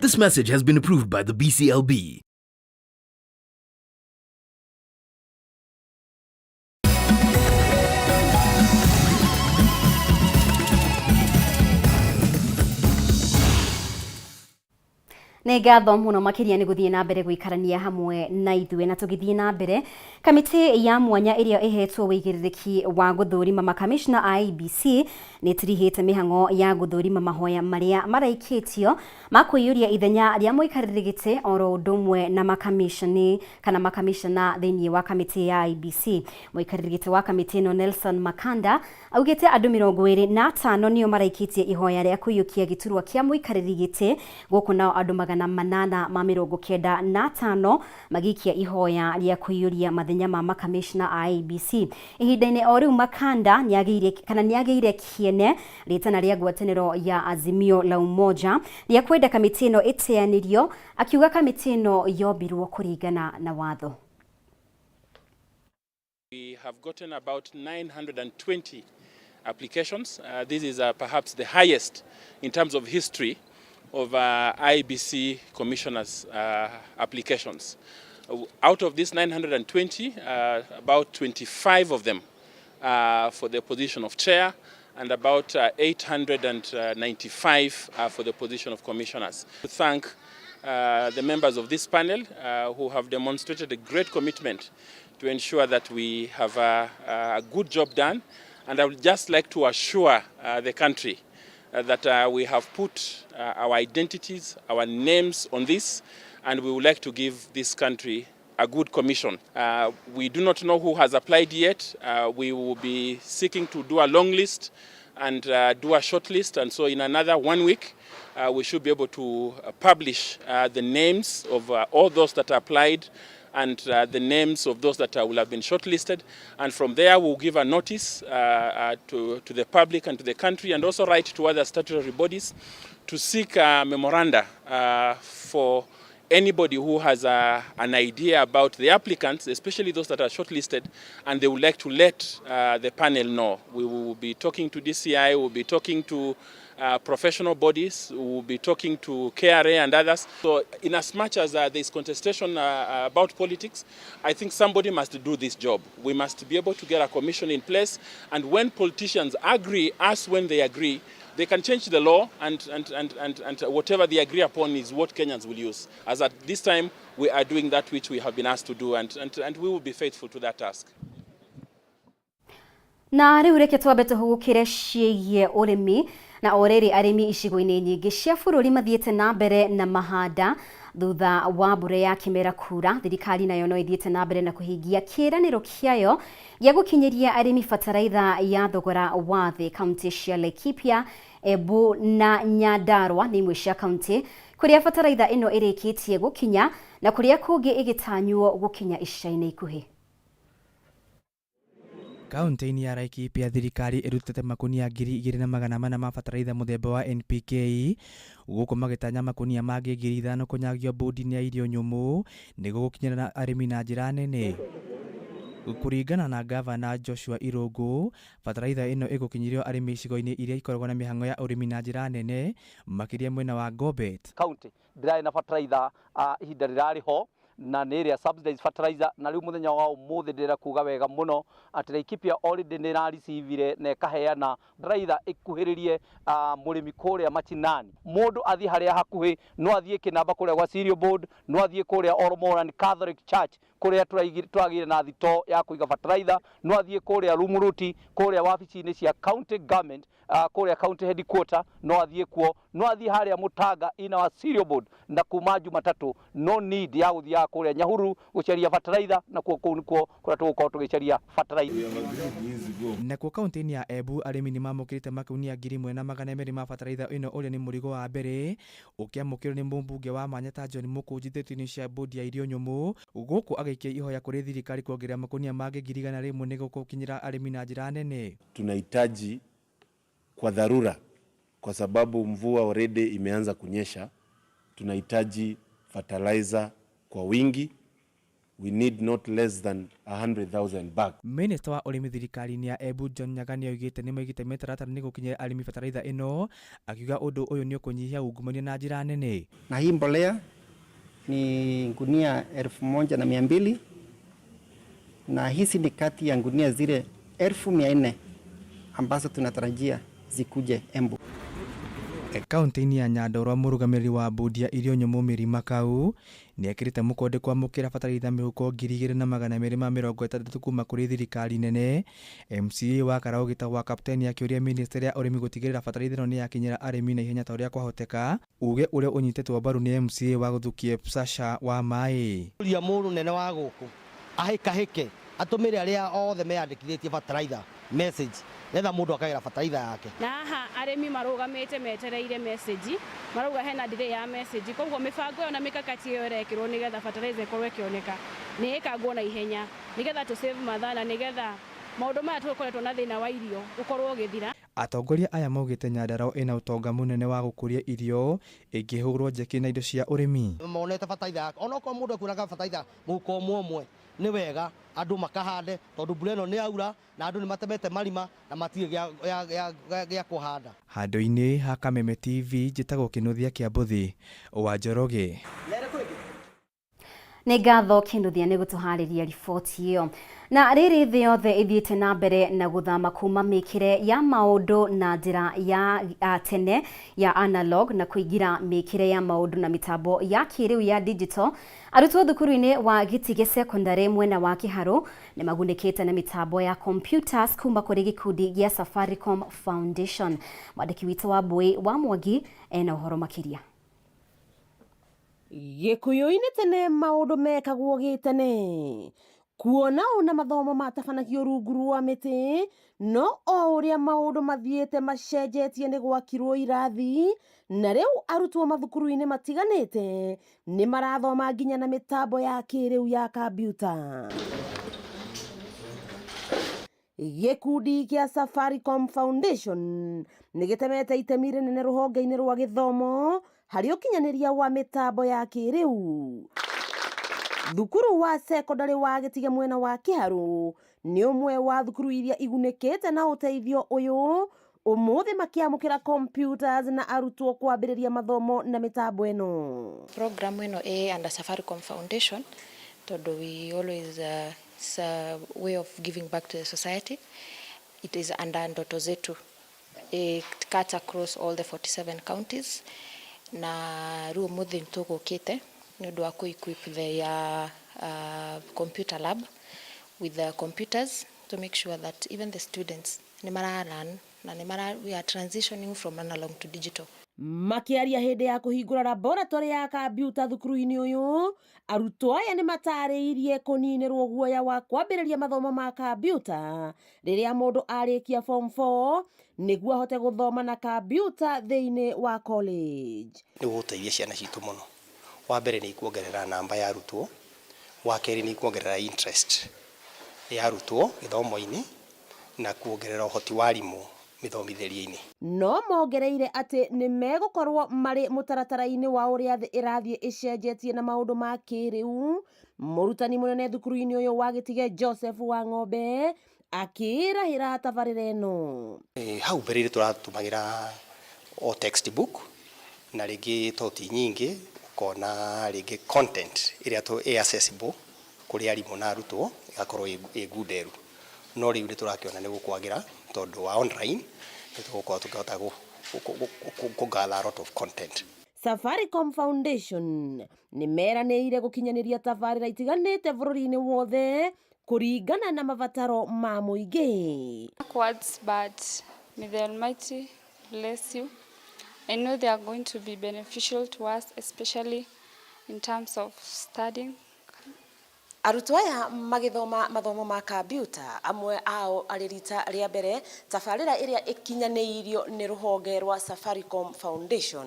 This message has been approved by the BCLB. Nĩ ngatho mũno makĩria nĩ gũthiĩ na mbere gũikarania hamwe na ithuĩ na tũgĩthiĩ na mbere. Kamĩtĩ ya mwanya ĩrĩa ĩhetwo wĩigĩrĩrĩki wa gũthũrima makamishna a IEBC nĩ ĩtirihĩte mĩhang'o ya gũthũrima mahoya marĩa maraikĩtio ma kũiyũria ithenya rĩa mũikarĩri gĩtĩ oro ũndũ ũmwe na makamishni kana makamishna thĩinĩ wa kamĩtĩ ya IEBC. Mũikarĩri gĩtĩ wa kamĩtĩ ĩno Nelson Makanda augĩte andũ 25 nĩo maraikĩtie ihoya rĩa kũiyũkia gĩturwa kĩa mũikarĩri gĩtĩ, gũkũ nao andũ 895 magikia ihoya rĩa kũiyũria mathenya ma makamishna a IEBC. Ihinda-inĩ o rĩu Makanda nĩagĩire kiene rĩtana rĩa ngwatanĩro ya Azimio la Umoja rĩa kwenda kamĩtĩ ĩno ĩteanĩrio, akiuga kamĩtĩ ĩno yombirwo kũringana na watho. We have gotten about 920 applications. This is perhaps the highest in terms of history of IEBC commissioners' applications. Out of these 920, about 25 of them for the position of chair, and about 895 for the position of commissioners. To thank the members of this panel who have demonstrated a great commitment to ensure that we have a good job done. And I would just like to assure the country that we have put our identities, our names on this, and we would like to give this country a good commission. We do not know who has applied yet. We will be seeking to do a long list and do a short list, and so in another 1 week we should be able to publish the names of all those that applied and the names of those that will have been shortlisted, and from there we'll give a notice to the public and to the country, and also write to other statutory bodies to seek memoranda for anybody who has an idea about the applicants, especially those that are shortlisted, and they would like to let the panel know. We will be talking to DCI, we'll be talking to professional bodies, we'll be talking to KRA and others. So in as much as there is contestation about politics, I think somebody must do this job. We must be able to get a commission in place, and when politicians agree, as when they agree, they can change the law, and whatever they agree upon is what Kenyans will use. As at this time, we are doing that which we have been asked to do, and we will be faithful to that task. Na rĩu reke twambe tũhũgũkĩre ciĩgiĩ ũrĩmi, na orĩrĩ arĩmi icigo-inĩ nyingĩ cia bũrũri mathiĩte na mbere na mahanda thutha wa mbura ya kĩmera kura. Thirikari nayo no ĩthiĩte na mbere na kũhingia kĩĩranĩro kĩayo gĩa gũkinyĩria arĩmi bataraitha ya thogora wa thĩ. Kaunti cia Laikipia, Embu na Nyandarua nĩ imwe cia kaunti kũrĩa bataraitha ĩno ĩrĩkĩtie gũkinya na kũrĩa kũngĩ ĩgĩtanywo gũkinya ica-inĩ ikuhĩ. Kaunti-inĩ ya Laikipia thirikari ĩrutĩte makunia 2,400 ma bataraitha mũthemba wa NPK, gũkũ magĩtanya makunia mangĩ 5,000 kũnyagio bodi-inĩ ya irio nyũmũ nĩguo gũkinyĩra arĩmi na njĩra nene. Kũringana na gavana Joshua Irungu, bataraitha ĩno ĩgũkinyirio arĩmi icigo-inĩ iria ikoragwo na mĩhang'o ya ũrĩmi na njĩra nene, makĩria mwena wa Gorbet. Kaunti ndĩrarĩ na bataraitha ihinda rĩrarĩ ho, na nĩ ĩrĩa subsidized fertilizer, na rĩu mũthenya wa ũmũthĩ ndĩrenda kuga wega mũno atĩ Laikipia already nĩ ĩrarecivire na ĩkaheana bataraitha ĩkuhĩrĩrie mũrĩmi kũrĩa macinani. Mũndũ athiĩ harĩa hakuhĩ, no athiĩ kĩnamba kũrĩa gwa Cereal Board, no athiĩ kũrĩa Ormoran Catholic Church kũrĩa tũragire na thito ya kũiga bataraitha, no athiĩ kũrĩa Rumuruti, kũrĩa wabici-inĩ cia county government, kũrĩa county headquarter, no athiĩ kuo, no athiĩ harĩa Mutanga ina wa Cereal Board, na kuma Jumatatu no need ya gũthiaga kũrĩa Nyahuru gũcaria bataraitha, na kuo kũrĩa tũgũkorwo tũgĩcaria bataraitha. Nakuo kaunti-inĩ ya Embu arĩmi nĩ mamũkĩrĩte makunia 1,200 ma bataraitha ĩno ũrĩa nĩ mũrigo wa mbere ũkĩamũkĩrwo nĩ mũmbunge wa Manyata John Mũkũnji thĩti-inĩ cia bodi ya irio nyũmũ, gũkũ agĩikia ihoya kũrĩ thirikari kuongerera makunia mangĩ 100,000 nĩguo gũkinyĩra arĩmi na njĩra nene. Tunahitaji kwa dharura, kwa sababu mvua already imeanza kunyesha, tunahitaji fertilizer kwa wingi, we need not less than 100,000 back. Minister wa urimi thirikari-ini ya Embu John Nyagani oigite ni maigite mitaratara ni gukinyira arimi bataraitha ino, akiuga undu uyu ni ukunyihia ungumania na njira nene. Na hii mbolea ni gunia 1,200 na hizi ni kati ya gunia zile 1,400 ambazo tunatarajia zikuje Embu. Kaunti-ini ya Nyandarua murugamiri wa bodi ya irio nyumu Mirima Kau ni ekirite mukonde kwamukira bataraitha mihuko 2,260 kuma kuri thirikari nene. MCA wa Karaugita wa kapteni akiuria ministeri ya urimi gutigirira bataraitha ino ni yakinyira arimi na ihenya ta uria kwahoteka, uge uria unyitetwo mbaru ni MCA wa Guthukie Sasha wa Mai. Uria muru nene wa guku ahikahike atumire aria othe meyandikithitie bataraitha message netha mundu akagira bataraitha yake. Na haha arimi marugamite metereire message, maruga hena delay ya message, koguo mibango yo na mikakati yo rekirwo nigetha bataraitha ikorwe ikioneka ni ikagwo na ihenya nigetha to save mathala nigetha maundu maya tukoretwo na thina wa irio ukorwo githira. Atongoria aya maugite Nyandarua ina utonga munene wa gukuria irio ingihurwo njeki na indo cia urimi. Monete bataraitha ona ko mundu akunaga bataraitha muko umwe ni wega andu makahande tondu mbura ino ni aura na andu ni matemete marima na matire gya kuhanda. Handu-ini ha Kameme TV njitagwo Kinuthia kia Mbuthi wa Njoroge. Nĩ ngatho Kinuthia nĩ gũtũharĩria riboti ĩyo. Na rĩrĩ thĩ yothe ĩthiĩte na mbere na gũthama kuma mĩkĩre ya maũndũ na njĩra ya tene ya analog na kũingĩra mĩkĩre ya maũndũ na mĩtambo ya kĩrĩu ya digital, arutwo thukuru-inĩ wa Gĩtige secondary mwena wa Kĩharũ nĩ magunĩkĩte na mĩtambo ya computers kuma kũrĩ gĩkundi gĩa Safaricom Foundation. Mwandĩki witũ wa Mbũi wa Mwangi ena ũhoro makĩria. Gĩkũyũ-inĩ tene maũndũ mekagwo gĩtene, kuona ona mathomo matabanagio rungu rwa mĩtĩ, no o ũrĩa maũndũ mathiĩte macenjetie nĩ gwakirwo irathi, na rĩu arutwo mathukuru-inĩ matiganĩte nĩ marathoma nginya na mĩtambo ya kĩrĩu ya kambiuta. Gĩkundi kĩa Safaricom Foundation nĩ gĩtemete itemi rĩnene rũhonge-inĩ rwa gĩthomo harĩ ũkinyanĩria wa mĩtambo ya kĩrĩu. Thukuru wa secondary wa Gĩtige mwena wa Kĩharũ nĩ ũmwe wa thukuru iria igunĩkĩte na ũteithio ũyũ, ũmũthĩ makĩamũkĩra computers na arutwo kwambĩrĩria mathomo na mĩtambo ĩno. Program ĩno under Safaricom Foundation tondũ we always it's a way of giving back to the society. It is under Ndoto Zetu. It cuts across all the 47 counties. Na ruo muthi ntugukite ni undu wa equip the computer lab with the computers to make sure that even the students ni mararan na we are transitioning from analog to digital. Makiaria hĩndĩ ya kũhingũra laboratory ya kambiuta thukuru-inĩ ũyũ, arutwo aya nĩ matarĩirie kũninĩrwo guoya wa kwambĩrĩria mathomo ma kambiuta rĩrĩa mũndũ arĩkia form 4 nĩguo ahote gũthoma na kambiuta thĩinĩ wa college. Nĩ gũteithia ciana citũ mũno. Wa mbere nĩ kuongerera namba ya arutwo, wa kerĩ nĩ kuongerera interest ya arutwo gĩthomo-inĩ na kuongerera ũhoti wa arimũ mĩthomithĩrie-inĩ. No mongereire atĩ nĩ megũkorwo marĩ mũtaratara-inĩ wa ũrĩa thĩ ĩrathiĩ ĩcenjetie na maũndũ ma kĩrĩu. Mũrutani mũnene thukuru-inĩ ũyũ wa Gĩtige Joseph wa Ng'ombe akĩrahĩra tabarĩra ĩno. Hau mbere tũratũmagĩra o textbook na rĩngĩ toti nyingĩ kona rĩngĩ content ĩrĩa accessible kũrĩ arimũ na arutwo ĩgakorwo ĩ ngunderu. No rĩu nĩ tũrakĩona nĩ gũkwagĩra tondũ wa online nĩ tũgũkorwo tũkĩhota kũgather a lot of content. Safaricom Foundation nĩ meranĩire gũkinyanĩria tabarĩra itiganĩte bũrũri-inĩ wothe kũringana na mabataro ma mũingĩ. Backwards, but may the Almighty bless you. I know they are going to be beneficial to us, especially in terms of studying. Arutwo aya magĩthoma mathomo ma kambiuta, amwe ao arĩ rita rĩa mbere tabarĩra ĩrĩa ĩkinyanĩirio nĩ rũhonge rwa Safaricom Foundation.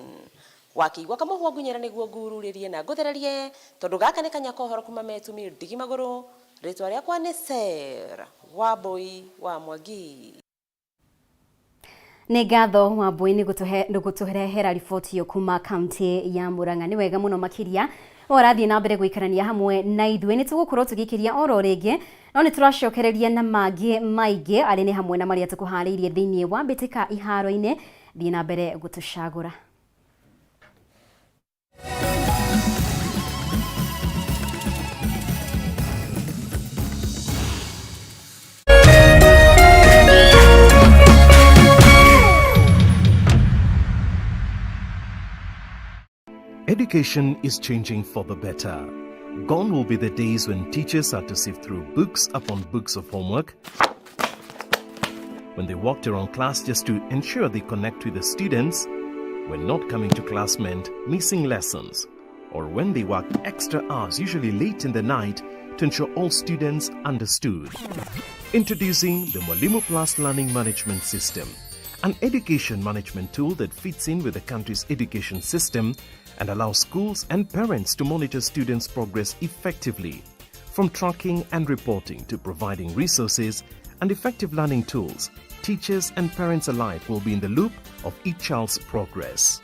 Wakĩigua kamũhwa ngunyera nĩguo ngururĩrie na ngũthererie tondũ gaka nĩ kanya kohoro kuma metumi ndigi magũrũ. Rĩtwa rĩakwa nĩ Ser wa Mbũi wa Mwangi. Nĩ ngatho wa Mbũi nĩ gũtũrehera riboti yo kuma kaunti ya Murang'a. Nĩ wega mũno makĩria Orathi na mbere gwikarania hamwe na ithuĩ nĩ tũgũkorwo tũgĩkĩria oro rĩngĩ no nĩ tũracokereria na mangĩ maingĩ arĩ nĩ hamwe na marĩa tũkũharĩirie thĩinĩ wa mbĩtĩka iharo-inĩ thiĩ na mbere gũtũcagũra. Education is changing for the better. Gone will be the days when teachers had to sift through books upon books of homework, when they walked around class just to ensure they connect with the students, when not coming to class meant missing lessons, or when they worked extra hours, usually late in the night, to ensure all students understood. Introducing the Mwalimu Plus Learning Management System, an education management tool that fits in with the country's education system and allows schools and parents to monitor students' progress effectively. From tracking and reporting to providing resources and effective learning tools, teachers and parents alike will be in the loop of each child's progress.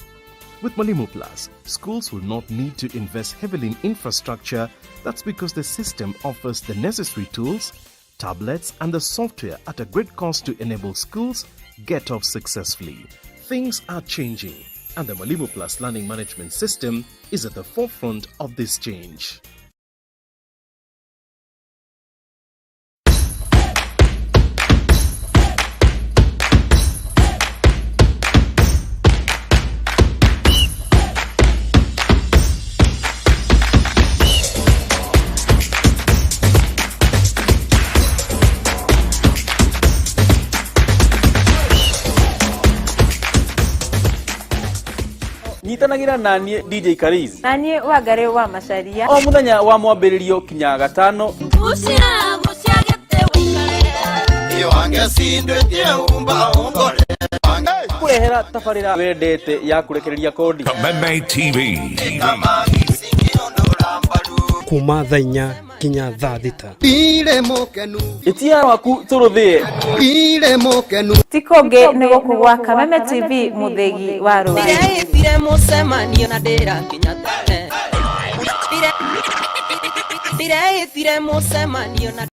With Mwalimu Plus, schools will not need to invest heavily in infrastructure. That's because the system offers the necessary tools, tablets and the software at a great cost to enable schools get off successfully. Things are changing, and the Mwalimu Plus Learning Management System is at the forefront of this change. Nyitanagira nanie DJ Kariz. Nanie wagare wa macharia. O muthenya wa mwambĩrĩrio kinya gatano. Kurehera tabarĩra wendete ya kurekereria kodi. Kameme TV. Kuma thainya kinya thita. Ire mokenu. Itia waku turuthie. Ire mokenu. Tikonge nego kugwa Kameme TV muthegi wa ro. Ire musemanio na ndira kinya tene. Ire musemanio na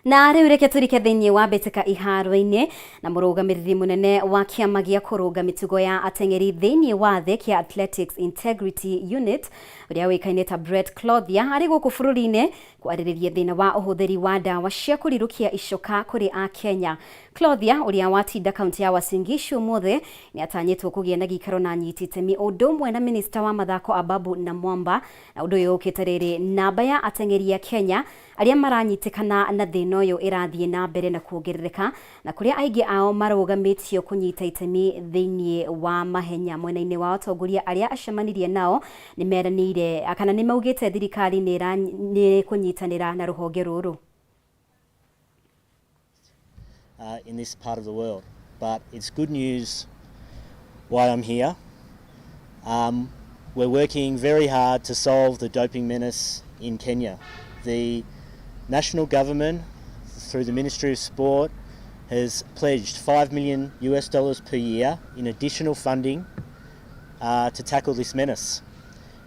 na rĩu reke tũrike thĩinĩ wa mbĩtĩka iharo-inĩ na mũrũgamĩrĩri mũnene wa kĩama gĩa kũrũnga mĩtugo ya ateng'eri thĩinĩ wa thĩ kĩa Athletics Integrity Unit ũrĩa wĩkaine ta Brett Clothia arĩ gũkũ bũrũri-inĩ kwarĩrĩria thĩna wa ũhũthĩri wa ndawa cia kũrirũkia icoka kũrĩ a Kenya. Clothia ũrĩa watinda kaunti ya Uasin Gishu ũmũthĩ nĩ atanyĩtwo kũgĩa na gĩikaro na nyiti itemi ũndũ ũmwe na minista wa mathako Ababu na Mwamba, na ũndũ ũyũ ũkĩte rĩrĩ namba ya ateng'eri a Kenya arĩa maranyitĩkana na thĩna ũyũ ĩrathiĩ na mbere na kuongerereka, na kũrĩa aingĩ ao marũgamĩtio kũnyita itemi thĩinĩ wa mahenya. Mwena-inĩ wa atongoria arĩa acemanirie nao nĩ meranĩire kana nĩ maugĩte thirikari nĩ kũnyitanĩra na rũhonge rũrũ. In this part of the world, but it's good news while I'm here. We're working very hard to solve the doping menace in Kenya. The national government, through the Ministry of Sport, has pledged $5 million per year in additional funding to tackle this menace.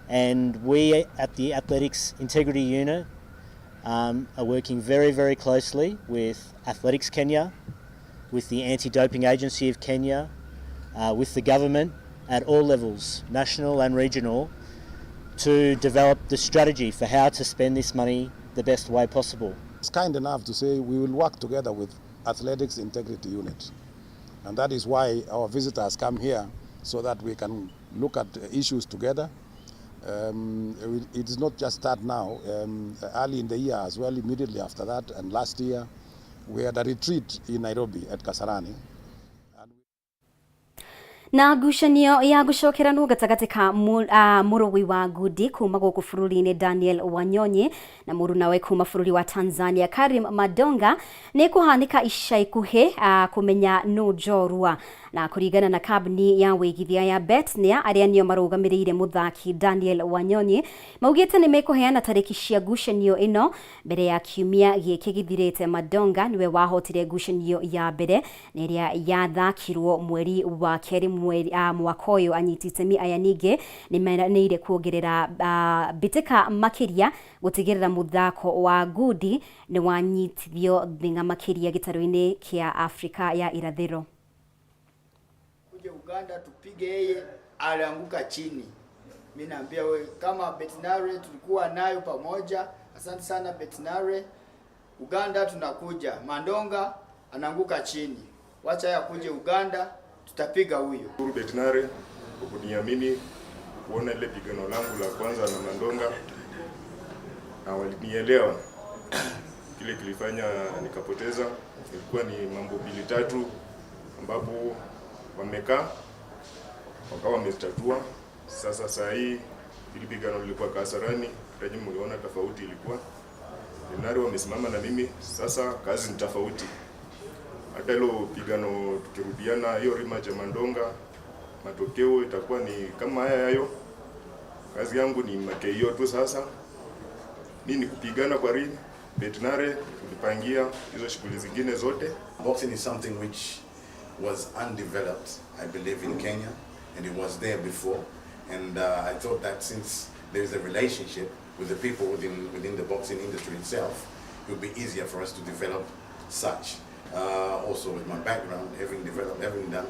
And we at the Athletics Integrity Unit are working very, very closely with Athletics Kenya, with the Anti-Doping Agency of Kenya, with the government at all levels, national and regional, to develop the strategy for how to spend this money the best way possible. It's kind enough to say we will work together with Athletics Integrity Unit, and that is why our visitors come here, so that we can look at issues together. It is not just start now, early in the year as well, immediately after that, and last year we had a retreat in Nairobi at Kasarani. Na ngucanio ya gucokeranu gatagati ka murugi wa ngundi kuma guku bururi-ini Daniel Wanyonyi na murunawe kuma bururi wa Tanzania Karim Madonga ni kuhanika ica ikuhi kumenya no njorua na kuringana na kabini ya wigithia ya Betnia aria nio marugamiriire muthaki Daniel Wanyonyi maugite ni mekuheana tariki cia ngucanio ino mbere ya kiumia giki githirite. Madonga niwe wahotire ngucanio ya mbere niria yathakirwo mweri wa keri mwaka uyu anyitite mi aya ningi ni meranire kuongerera bitika makiria gutigirira muthako wa ngundi ni wanyitithio thinga makiria gitaro-ini kia Afrika ya irathiro. Kuja Uganda tupige yeye, alianguka chini. Mimi naambia wewe kama Betnare tulikuwa nayo pamoja. Asante sana Betnare. Uganda tunakuja. Mandonga anaanguka chini. Wacha ya kuje Uganda tutapiga huyo. Betnare kuniamini kuona ile pigano langu la kwanza na Mandonga na walinielewa. Kile kilifanya nikapoteza ilikuwa ni mambo 2-3 ambapo wamekaa wakawa wamestatua. Sasa saa hii ile pigano lilikuwa Kasarani, taji mliona tofauti ilikuwa Betnare wamesimama na mimi, sasa kazi ni tofauti. Hata hilo pigano tukirudiana hiyo rematch ya Mandonga matokeo itakuwa ni kama hayo. Kazi yangu ni makeo tu sasa. Mimi kupigana kwa ring, Betnare tulipangia hizo shughuli zingine zote. Boxing is something which was undeveloped, I believe, in Kenya, and it was there before. And I thought that since there is a relationship with the people within the boxing industry itself, it would be easier for us to develop such. Also with my background, having done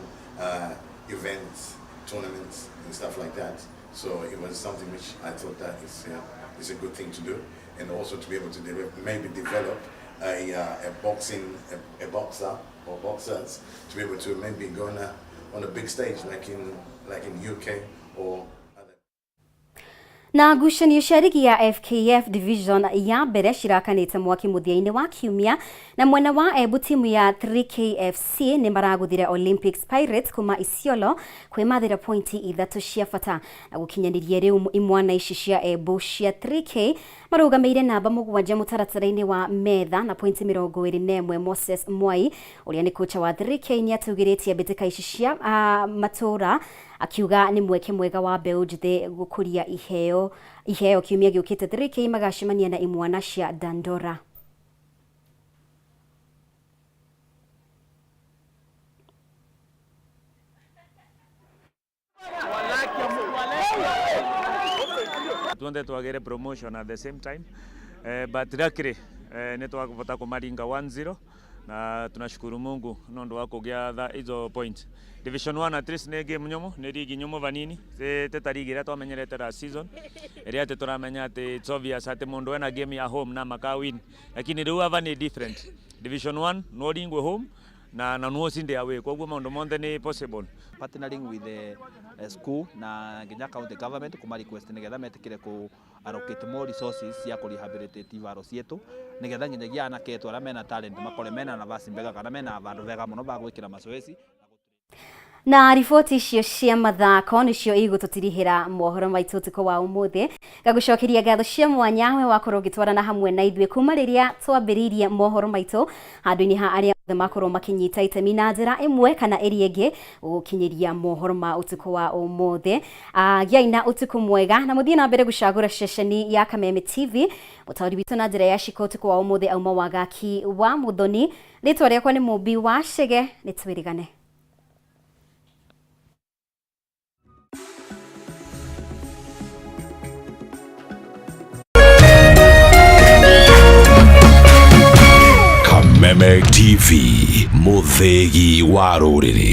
events, tournaments and stuff like that, so it was something which I thought that is a good thing to do, and also to be able to develop a boxer or boxers to be able to maybe go on a big stage like in UK or na ngucanio cia rigi ya FKF division ya mbere cirakanite mwaki muthia-ini wa kiumia na mwena wa Embu timu ya 3KFC ni maraguthire Olympics Pirates kuma Isiolo kwimathira pointi 3 cia bata na gukinyaniria riu imwana ici cia Embu cia 3K marugameire namba 7 mutaratara-ini wa metha na pointi 21. Moses Mwai uria ni kocha wa 3K ni atugiritie bitika ici cia matura akiuga ni mweke mwega wa mbeu njithe gukuria iheo kiumia giukite 3K magacemania na imwana cia Dandora. Tuonde twagere promotion at the same time, but luckily netwavota kumaringa 1-0 na tunashukuru Mungu nondo wako gya hizo point. Division 1 at least ne game nyomo ne ligi nyomo vanini tetarigira twamenyerete la season eri ate turamenya ate it's obvious ate mundu ena game ya home na maka win, lakini riu ava ni different. Division 1 no ringwe home na no sinde away, kwa hivyo maundu monde ni possible. Partnering with the school na Kenya county government kuma request nigetha metikire ku allocate more resources ya ku rehabilitate ivaro cietu nigetha nginyagia anake etu ara mena talent makore mena nafasi mbega kana mena vandu vega muno ba gwikira mazoezi. Na riboti icio cia mathako nicio igututirigira mohoro maitu tuko wa umuthi gagucokeria ngatho cia mwanya we wakorwo gitwarana hamwe na ithwe kuma riria twambiririe mohoro maitu handu-ini ha aria othe makorwo makinyita itemi na njira imwe kana iri ingi gukinyiria mohoro ma utuko wa umuthi. Giaina utuko mwega na muthie na mbere gucagura ceceni ya Kameme TV. Mutauri witu na njira ya shiko utuko wa umuthi auma wagaki wa Muthoni. Ritwa riakwa ni Mubi wa Shege, nitwirigane. Kameme TV, muthegi wa ruriri.